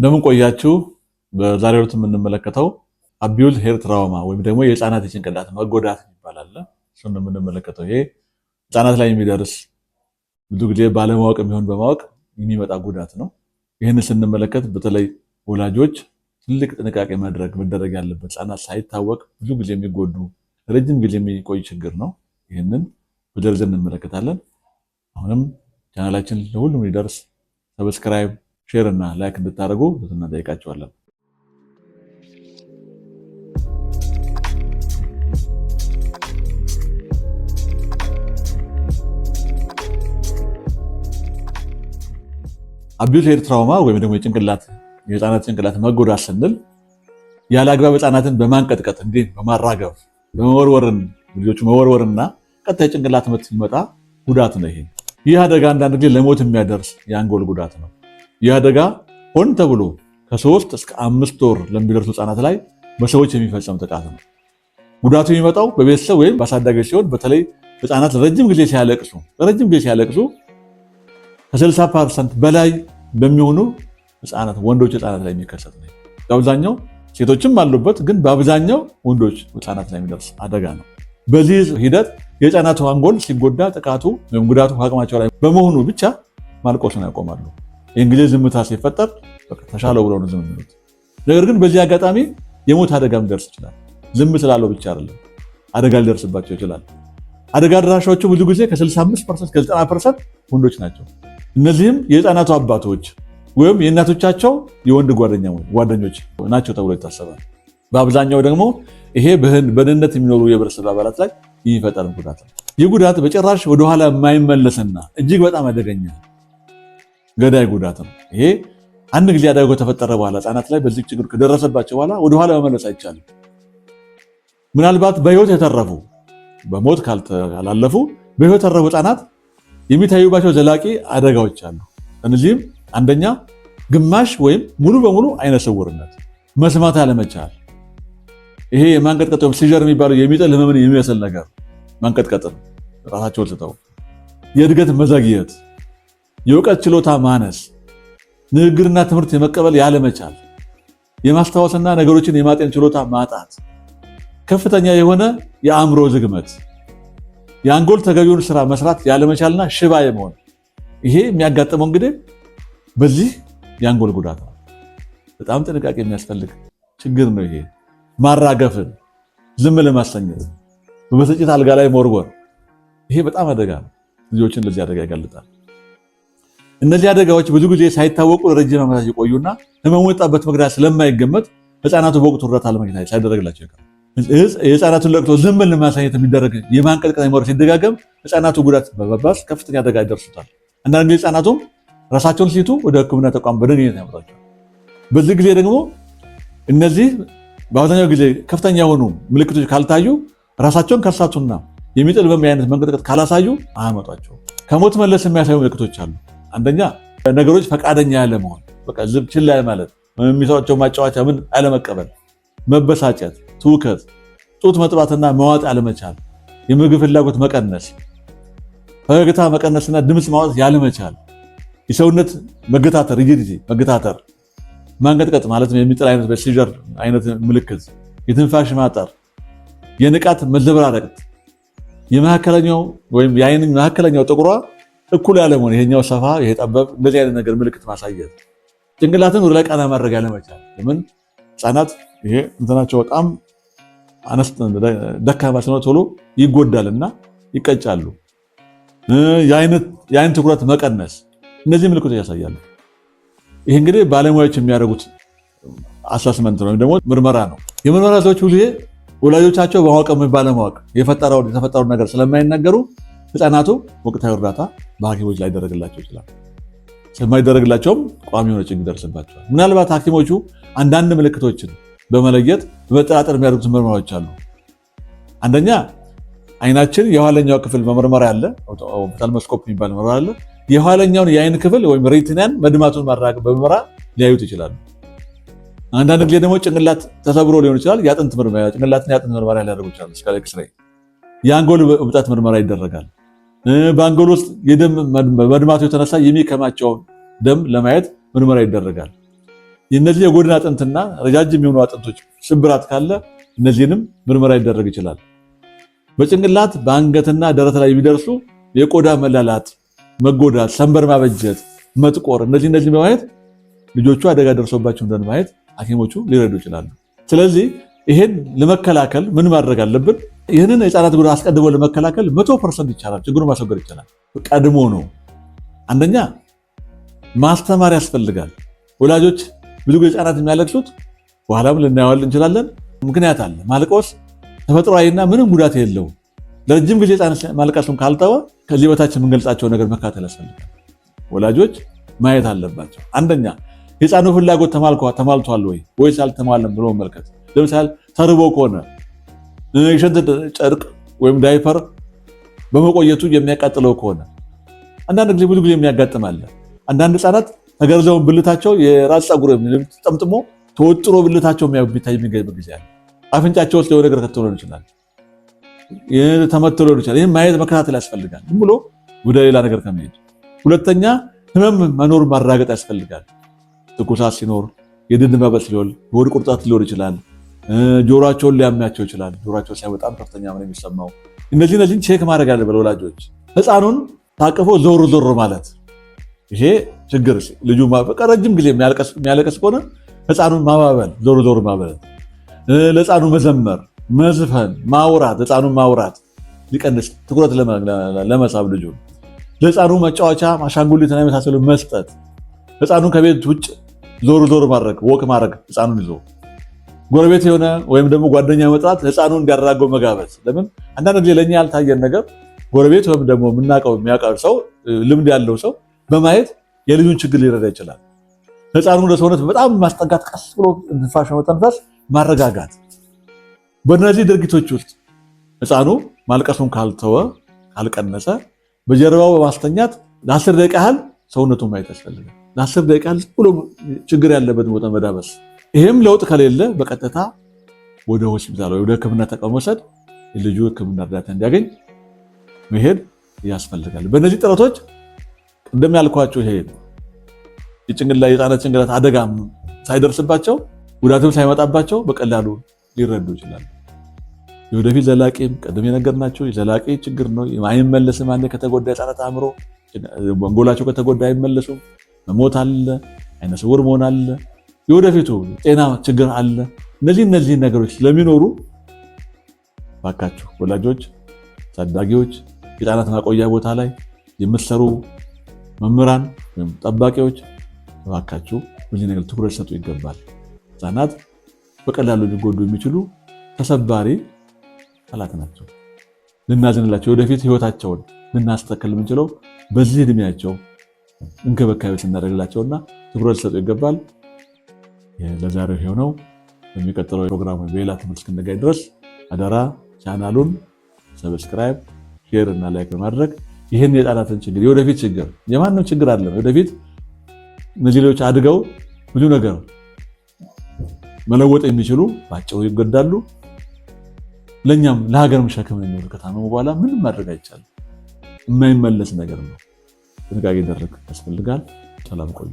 እንደምን ቆያችሁ። በዛሬው ዕለት የምንመለከተው አቢዩዝ ሄር ትራውማ ወይም ደግሞ የህፃናት የጭንቅላት መጎዳት ይባላል። እሱን የምንመለከተው ይሄ ህፃናት ላይ የሚደርስ ብዙ ጊዜ ባለማወቅ የሚሆን በማወቅ የሚመጣ ጉዳት ነው። ይህንን ስንመለከት በተለይ ወላጆች ትልቅ ጥንቃቄ መደረግ ያለበት ህፃናት ሳይታወቅ ብዙ ጊዜ የሚጎዱ ረጅም ጊዜ የሚቆይ ችግር ነው። ይህንን በዝርዝር እንመለከታለን። አሁንም ቻናላችን ለሁሉም ሊደርስ ሰብስክራይብ፣ ሼር እና ላይክ እንድታደርጉ በትህትና እንጠይቃችኋለን። አቢዩዝ ሄድ ትራውማ ወይም ደግሞ የህፃናት ጭንቅላት መጎዳት ስንል ያለ አግባብ ህፃናትን በማንቀጥቀጥ እንዲህ በማራገፍ ልጆቹ መወርወርና ቀጣይ ጭንቅላት ምት ሲመጣ ጉዳት ነው። ይህ አደጋ አንዳንድ ጊዜ ለሞት የሚያደርስ የአንጎል ጉዳት ነው። ይህ አደጋ ሆን ተብሎ ከ3 እስከ 5 ወር ለሚደርሱ ህፃናት ላይ በሰዎች የሚፈጸም ጥቃት ነው። ጉዳቱ የሚመጣው በቤተሰብ ወይም በአሳዳጊዎች ሲሆን በተለይ ህፃናት ለረጅም ጊዜ ሲያለቅሱ ከ60% በላይ በሚሆኑ ወንዶች ህፃናት ላይ የሚከሰት ነው። በአብዛኛው ሴቶችም አሉበት፣ ግን በአብዛኛው ወንዶች ህፃናት ላይ የሚደርስ አደጋ ነው። በዚህ ሂደት የህፃናቱ አንጎል ሲጎዳ ጥቃቱ ወይም ጉዳቱ ከአቅማቸው ላይ በመሆኑ ብቻ ማልቆስን ያቆማሉ። ይህን ጊዜ ዝምታ ሲፈጠር ተሻለው ብለው ነው ዝም የሚሉት። ነገር ግን በዚህ አጋጣሚ የሞት አደጋም ሊደርስ ይችላል። ዝም ስላለው ብቻ አይደለም፣ አደጋ ሊደርስባቸው ይችላል። አደጋ አድራሾቹ ብዙ ጊዜ ከ65% እስከ 90% ወንዶች ናቸው። እነዚህም የህፃናቱ አባቶች ወይም የእናቶቻቸው የወንድ ጓደኞች ናቸው ተብሎ ይታሰባል። በአብዛኛው ደግሞ ይሄ በድህነት የሚኖሩ የህብረተሰብ አባላት ላይ የሚፈጠር ጉዳት ነው። ይህ ጉዳት በጭራሽ ወደኋላ የማይመለስና እጅግ በጣም አደገኛ ገዳይ ጉዳት ነው። ይሄ አንድ ጊዜ አደጋው ከተፈጠረ በኋላ ህፃናት ላይ በዚህ ችግር ከደረሰባቸው በኋላ ወደኋላ መመለስ አይቻልም። ምናልባት በህይወት የተረፉ በሞት ካላለፉ በህይወት የተረፉ ህፃናት የሚታዩባቸው ዘላቂ አደጋዎች አሉ። እነዚህም አንደኛ ግማሽ ወይም ሙሉ በሙሉ አይነ ስውርነት፣ መስማት አለመቻል፣ ይሄ የማንቀጥቀጥ ወይም ሲጀር የሚባለው የሚጥል ህመምን የሚመስል ነገር ማንቀጥቀጥ ነው። ራሳቸውን ስተው የእድገት መዘግየት፣ የእውቀት ችሎታ ማነስ፣ ንግግርና ትምህርት የመቀበል ያለመቻል፣ የማስታወስና ነገሮችን የማጤን ችሎታ ማጣት፣ ከፍተኛ የሆነ የአእምሮ ዝግመት፣ የአንጎል ተገቢውን ስራ መስራት ያለመቻልና ሽባ የመሆን ይሄ የሚያጋጥመው እንግዲህ በዚህ የአንጎል ጉዳት ነው። በጣም ጥንቃቄ የሚያስፈልግ ችግር ነው። ይሄ ማራገፍን፣ ዝም ለማሰኘት፣ በብስጭት አልጋ ላይ መወርወር፣ ይሄ በጣም አደጋ ነው። ልጆችን ለዚህ አደጋ ያጋልጣል። እነዚህ አደጋዎች ብዙ ጊዜ ሳይታወቁ ለረጅም ዓመታት የቆዩና ህመሙ የመጣበት ምክንያት ስለማይገመት ህፃናቱ በወቅቱ እርዳታ ለማግኘት ሳይደረግላቸው ይቀራል። የህፃናቱን ለቅሶ ዝም ለማሳየት የሚደረግ የማንቀጥቀጥ መሞር ሲደጋገም ህፃናቱ ጉዳት በመባስ ከፍተኛ አደጋ ይደርሱታል። አንዳንድ ጊዜ ህፃናቱም ራሳቸውን ሲቱ ወደ ህክምና ተቋም በድንገት ያመጣቸዋል። በዚህ ጊዜ ደግሞ እነዚህ በአብዛኛው ጊዜ ከፍተኛ የሆኑ ምልክቶች ካልታዩ ራሳቸውን ከሳቱና የሚጥል አይነት መንቀጥቀጥ ካላሳዩ አያመጧቸው። ከሞት መለስ የሚያሳዩ ምልክቶች አሉ። አንደኛ ነገሮች ፈቃደኛ ያለመሆን፣ በቃ ችላ ማለት፣ የሚሰጧቸው ማጫወቻ ምን አለመቀበል፣ መበሳጨት፣ ትውከት፣ ጡት መጥባትና መዋጥ አለመቻል፣ የምግብ ፍላጎት መቀነስ፣ ፈገግታ መቀነስና ድምፅ ማውጣት ያለመቻል፣ የሰውነት መገታተር፣ ሪጂዲቲ መገታተር፣ ማንቀጥቀጥ ማለት የሚጥል አይነት በሲጀር አይነት ምልክት፣ የትንፋሽ ማጠር፣ የንቃት መዘበራረቅ፣ የመካከለኛው ወይም የአይን መካከለኛው ጥቁሯ እኩል ያለመሆን፣ ይሄኛው ሰፋ ይሄ ጠበብ፣ እንደዚህ አይነት ነገር ምልክት ማሳየት፣ ጭንቅላትን ወደ ላይ ቀና ማድረግ ያለመቻል። ለምን ህፃናት ይሄ እንትናቸው በጣም ደካማ ስለሆነ ቶሎ ይጎዳልና ይቀጫሉ። የአይን ትኩረት መቀነስ፣ እነዚህ ምልክቶች ያሳያሉ። ይሄ እንግዲህ ባለሙያዎች የሚያደርጉት አሳስመንት ነው ወይም ደግሞ ምርመራ ነው። የምርመራ ሰዎች ሁሉ ወላጆቻቸው በማወቅ ባለማወቅ የተፈጠረውን ነገር ስለማይናገሩ ህፃናቱ ወቅታዊ እርዳታ በሐኪሞች ላይ ይደረግላቸው ይችላል። ስለማይደረግላቸውም ቋሚ የሆነ ችግር ይደርስባቸዋል። ምናልባት ሐኪሞቹ አንዳንድ ምልክቶችን በመለየት በመጠራጠር የሚያደርጉት ምርመራዎች አሉ። አንደኛ አይናችን የኋለኛው ክፍል መመርመሪያ አለ፣ ኦፕታልሞስኮፕ የሚባል ምርመራ አለ። የኋለኛውን የአይን ክፍል ወይም ሬቲናን መድማቱን ማረጋገጥ በምርመራ ሊያዩት ይችላሉ። አንዳንድ ጊዜ ደግሞ ጭንቅላት ተሰብሮ ሊሆን ይችላል። የአጥንት ምርመራ ጭንቅላትን የአጥንት ምርመራ ሊያደርጉ ይችላሉ። ስካል ኤክስሬይ፣ የአንጎል እብጠት ምርመራ ይደረጋል። በአንጎል ውስጥ የደም መድማቱ የተነሳ የሚከማቸውን ደም ለማየት ምርመራ ይደረጋል። የነዚህ የጎድን አጥንትና ረጃጅም የሆኑ አጥንቶች ስብራት ካለ እነዚህንም ምርመራ ይደረግ ይችላል። በጭንቅላት በአንገትና ደረት ላይ የሚደርሱ የቆዳ መላላት፣ መጎዳት፣ ሰንበር ማበጀት፣ መጥቆር እነዚህ በማየት ልጆቹ አደጋ ደርሶባቸው እንደሆነ ማየት ሐኪሞቹ ሊረዱ ይችላሉ። ስለዚህ ይሄን ለመከላከል ምን ማድረግ አለብን? ይህንን የህፃናት ጉዳት አስቀድሞ ለመከላከል 100% ይቻላል። ችግሩን ማስወገድ ይቻላል። ቀድሞ ነው። አንደኛ ማስተማር ያስፈልጋል። ወላጆች ብዙ ጊዜ ህፃናት የሚያለቅሱት በኋላም ልናየዋል እንችላለን። ምክንያት አለ። ማልቀስ ተፈጥሯዊና ምንም ጉዳት የለው። ለረጅም ጊዜ ህፃናት ማልቀሱን ካልተወ ከዚህ በታች የምንገልጻቸው ነገር መካተል ያስፈልጋል። ወላጆች ማየት አለባቸው። አንደኛ የህፃኑ ፍላጎት ተሟልቷል ወይስ አልተሟለም ብሎ መመልከት። ለምሳሌ ተርቦ ከሆነ የሽንት ጨርቅ ወይም ዳይፐር በመቆየቱ የሚያቃጥለው ከሆነ አንዳንድ ጊዜ ብዙ ጊዜ የሚያጋጥማል። አንዳንድ ህፃናት ተገርዘው ብልታቸው የራስ ፀጉር ጠምጥሞ ተወጥሮ ብልታቸው የሚታይ የሚገኝበት ጊዜ አለ። አፍንጫቸው ውስጥ የሆነ ነገር ከተው ሊሆን ይችላል፣ ተመትሎ ሊሆን ይችላል። ይህም ማየት መከታተል ያስፈልጋል፣ ዝም ብሎ ወደ ሌላ ነገር ከመሄድ። ሁለተኛ ህመም መኖር ማረጋገጥ ያስፈልጋል። ትኩሳት ሲኖር፣ የድድ መበስ ሊሆን፣ የሆድ ቁርጠት ሊሆን ይችላል፣ ጆሮአቸውን ሊያማቸው ይችላል። ጆሮአቸው ሳይ በጣም ከፍተኛ ነው የሚሰማው። እነዚህን ቼክ ማድረግ አለበት ወላጆች። ህፃኑን ታቅፎ ዞር ዞር ማለት ይሄ ችግር ልጁ ረጅም ጊዜ የሚያለቀስ ከሆነ ህፃኑን ማባበል፣ ዞር ዞር ማበል፣ ለህፃኑ መዘመር፣ መዝፈን፣ ማውራት፣ ህፃኑን ማውራት ሊቀንስ ትኩረት ለመሳብ ልጁ ለህፃኑ መጫወቻ አሻንጉሊትና የመሳሰሉ መስጠት፣ ህፃኑን ከቤት ውጭ ዞር ዞር ማድረግ፣ ወክ ማድረግ፣ ህፃኑን ይዞ ጎረቤት የሆነ ወይም ደግሞ ጓደኛ መጥራት ህፃኑን እንዲያደራገው መጋበዝ። ለምን አንዳንድ ጊዜ ለእኛ ያልታየን ነገር ጎረቤት ወይም ደግሞ የሚያውቀው ሰው ልምድ ያለው ሰው በማየት የልጁን ችግር ሊረዳ ይችላል። ህፃኑ ወደ ሰውነት በጣም ማስጠጋት፣ ቀስ ብሎ ንፋሽ መተንፈስ፣ ማረጋጋት። በእነዚህ ድርጊቶች ውስጥ ህፃኑ ማልቀሱን ካልተወ ካልቀነሰ በጀርባው በማስተኛት ለ10 ደቂቃ ያህል ሰውነቱን ማየት ያስፈልጋል። ለ10 ደቂቃ ያህል ብሎ ችግር ያለበት ቦታ መዳበስ። ይህም ለውጥ ከሌለ በቀጥታ ወደ ሆስፒታል ወይ ወደ ህክምና ተቋም መውሰድ፣ የልጁ ህክምና እርዳታ እንዲያገኝ መሄድ ያስፈልጋል። በእነዚህ ጥረቶች ቅድም ያልኳቸው ይሄ የህፃናት ጭንቅላት አደጋም ሳይደርስባቸው ጉዳትም ሳይመጣባቸው በቀላሉ ሊረዱ ይችላሉ። የወደፊት ዘላቂም ቀደም የነገርናቸው የዘላቂ ችግር ነው። አይመለስም። አንዴ ከተጎዳ ህፃናት አእምሮ አንጎላቸው ከተጎዳ አይመለሱም። መሞት አለ፣ አይነ ስውር መሆን አለ፣ የወደፊቱ ጤና ችግር አለ። እነዚህ ነገሮች ስለሚኖሩ ባካችሁ ወላጆች፣ ታዳጊዎች፣ የህፃናት ማቆያ ቦታ ላይ የምትሰሩ መምህራን ወይም ጠባቂዎች ባካችሁ በዚህ ነገር ትኩረት ሰጡ ይገባል። ህፃናት በቀላሉ ሊጎዱ የሚችሉ ተሰባሪ ጠላት ናቸው። ልናዝንላቸው ወደፊት ህይወታቸውን ልናስተካክል የምንችለው በዚህ እድሜያቸው እንክብካቤ ስናደርግላቸውና ትኩረት ሰጡ ይገባል። ለዛሬው ይሄው ነው። በሚቀጥለው ፕሮግራም በሌላ ትምህርት እስክንገናኝ ድረስ አደራ ቻናሉን ሰብስክራይብ፣ ሼር እና ላይክ በማድረግ ይህን የህፃናትን ችግር የወደፊት ችግር የማንም ችግር አለ ወደፊት እነዚህ ልጆች አድገው ብዙ ነገር መለወጥ የሚችሉ ባጭሩ ይጎዳሉ። ለኛም ለሀገርም ሸክም የሚሆኑ ከታመሙ በኋላ ምንም ማድረግ አይቻልም። የማይመለስ ነገር ነው። ጥንቃቄ ማድረግ ያስፈልጋል። ሰላም ቆዩ።